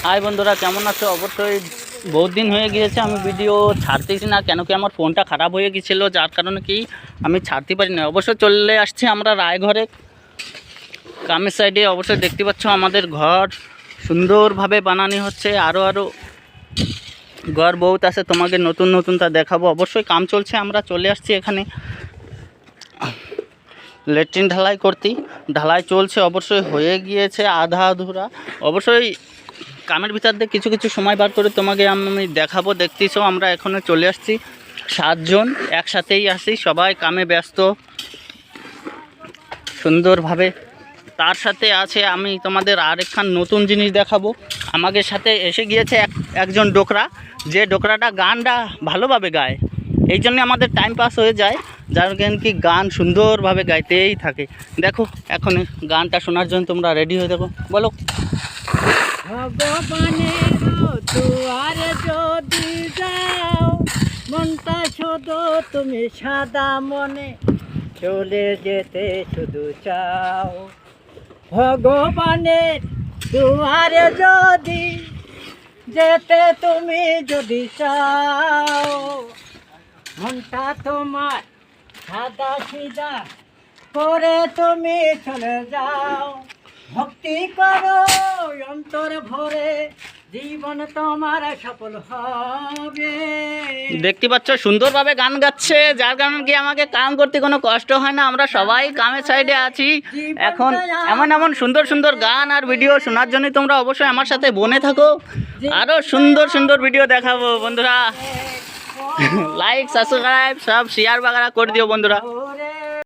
High বন্ধুরা, কেমন আছো? অবশ্যই বহুত দিন হয়ে গিয়েছে আমি ভিডিও ছাড়তেছি না, কেন কি আমার ফোনটা খারাপ হয়ে গিয়েছিলো, যার কারণে কি আমি ছাড়তে পারি না। অবশ্যই চলে আসছি আমরা রায়ঘরে কামের সাইডে। অবশ্যই দেখতে পাচ্ছ আমাদের ঘর সুন্দরভাবে বানানো হচ্ছে। আরও ঘর বহুত আছে, তোমাকে নতুন নতুন তা দেখাবো। অবশ্যই কাম চলছে, আমরা চলে আসছি এখানে ল্যাট্রিন ঢালাই করতে। ঢালাই চলছে, অবশ্যই হয়ে গিয়েছে আধা আধুরা। অবশ্যই কামের ভিতর দিয়ে কিছু কিছু সময় বার করে তোমাকে আমি দেখাবো। দেখতেছো আমরা এখানে চলে আসছি 7 জন একসাথেই আসি, সবাই কামে ব্যস্ত সুন্দরভাবে। তার সাথে আছে আমি তোমাদের আরেকখান নতুন জিনিস দেখাবো। আমাদের সাথে এসে গিয়েছে একজন ডোকরা, যে ডোকরাটা গানটা ভালোভাবে গায়, এই জন্য আমাদের টাইম পাস হয়ে যায়, যার কারণে কি গান সুন্দরভাবে গাইতেই থাকে। দেখো এখন গানটা শোনার জন্য তোমরা রেডি হয়ে দেখো, বলো। ভগবানের দুয়ারে যদি যাও, মনটা শুধু তুমি সাদা মনে চলে যেতে শুধু চাও। ভগবানের দুয়ারে যদি যেতে তুমি যদি চাও, মনটা তোমার সাদা সিধা করে তুমি চলে যাও। ভক্তি করো অন্তর ভরে, জীবন তোমার সফল হবে। দেখতে পাচ্ছ সুন্দরভাবে গান গাচ্ছে, যার কারণে কি আমাকে কাম করতে কোনো কষ্ট হয় না। আমরা সবাই কামের সাইডে আছি এখন। এমন এমন সুন্দর সুন্দর গান আর ভিডিও শোনার জন্য তোমরা অবশ্যই আমার সাথে বনে থাকো। আরও সুন্দর সুন্দর ভিডিও দেখাবো বন্ধুরা। লাইক সাবস্ক্রাইব সব শেয়ার বাগারা করে দিও বন্ধুরা।